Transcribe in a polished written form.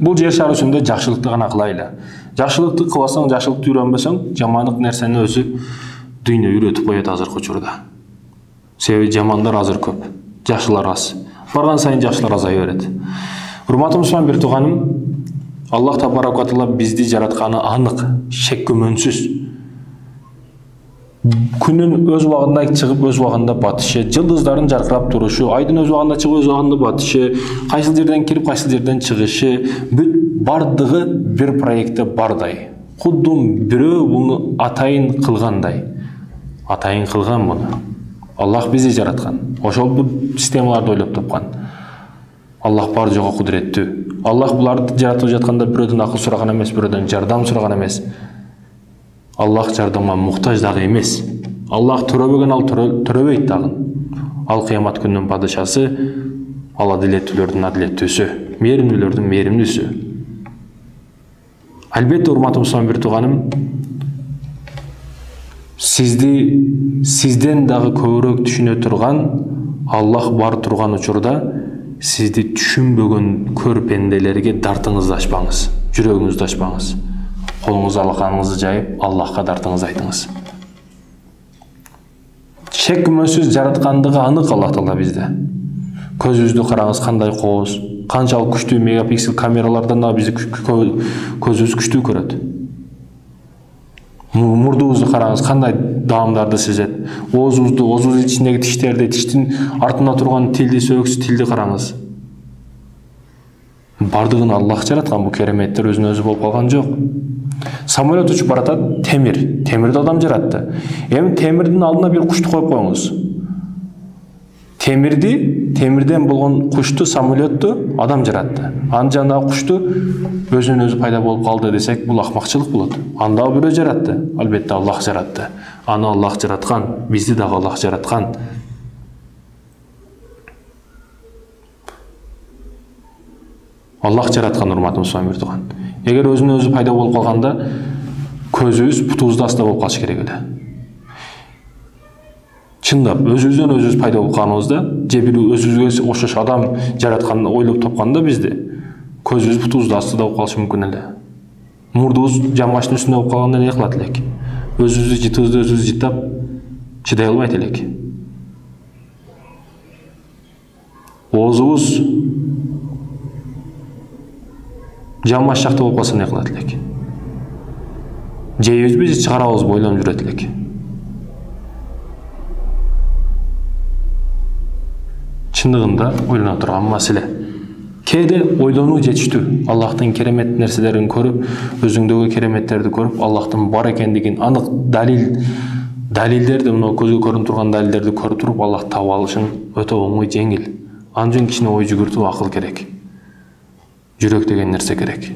Бул жер шары үстүндө жакшылыкты гана кылайлы. Жакшылыкты кылбасаң, жакшылыкты үйрөнбөсөң, жамандык нерсени өзү дүйнө үйрөтүп коет азыркы учурда. Себеби жамандар азыр көп, жакшылар аз. Барган сайын жакшылар азая берет. Урматтуу мусулман бир тууганым, Аллах табарак ва таала бизди жаратканы анык, шек күмөнсүз. Күнүн өз убагында чыгып, өз убагында батышы, жылдыздардын жаркырап турушу, айдын өз убагында чыгып, өз убагында батышы, кайсыл жерден кирип, кайсыл жерден чыгышы, бүт бардыгы бир проектте бардай. Куддум бирөө буну атайын кылгандай. Атайын кылган буну. Аллах бизди жараткан. Ошол бул системаларды ойлоп тапкан. Аллах бар жого кудуреттүү. Аллах буларды жаратып жатканда бирөөдөн акыл сураган эмес, бирөөдөн жардам сураган эмес. Аллах жардамга муктаж дагы эмес. Аллах төрөбөгөн ал төрөбөйт дагы. Ал кыямат күнүнүн падышасы, ал адилеттүүлөрдүн адилеттүүсү, мээримдүүлөрдүн мээримдүүсү. Албетте урматтуу мусулман бир тууганым, сизден дагы көбүрөөк түшүнө турган Аллах бар турган учурда сизди түшүнбөгөн көр пенделерге дартыңызды ачпаңыз, жүрөгүңүздү ачпаңыз. Колуңуз алаканыңызды жайып, Аллахка дартыңызды айтыңыз. Шек күмөнсүз жараткандыгы анык Аллах Таала бизде. Көзүбүздү караңыз, кандай кооз, канчалык күчтүү мегапиксель камералардан да бизди көзүбүз күчтүү көрөт. Мурдубузду караңыз, кандай даамдарды сезет. Оозубуздун ичиндеги тиштерди, тиштин артында турган тилди, сөөгүс тилди караңыз. Бардыгын Аллах жараткан, бул кереметтер өзүнө өзү болуп калган жок. Самолет учуп баратат, темирди адам жаратты. Эми темирдин алдына бир кушту коюп коюңуз. Темирден болгон кушту, самолетту адам жаратты. Анын жанындагы кушту өзүнөн өзү пайда болуп калды десек, бул акмакчылык болот. Анда бирөө жаратты, албетте Аллах жаратты. Аны Аллах жараткан, бизди дагы Аллах жараткан. Аллах жараткан, урматтуу мусулман бир тууган. Эгер өзүнөн өзү пайда болуп калганда, көзүбүз бутубузда аста болуп калышы керек эле. Чындап, өзүбүздөн өзүбүз пайда болуп калганыбызда, же бир өзүбүзгө окшош адам жаратканды ойлоп тапканда бизди, көзүбүз бутубузда астында болуп калышы мүмкүн эле. Мурдубуз жамбаштын үстүндө болуп калганда эмне кылат элек? Өзүбүздү жытыбызды өзүбүз жыттап чыдай албайт элек. Оозубуз жамбаш жакта болуп калса эмне кылат элек? Жейбизби, же чыгарабызбы ойлонуп жүрөт элек. Чындыгында ойлоно турган маселе. Кээде ойлонуу жетиштүү. Аллахтын керемет нерселерин көрүп, өзүңдөгү кереметтерди көрүп, Аллахтын бар экендигин анык далилдерди, мына көзгө көрүнүп турган далилдерди көрүп туруп, Аллах таап алышың өтө оңой, жеңил. Анын үчүн кичине ой жүгүртүү, акыл керек. Жүрөк деген нерсе керек.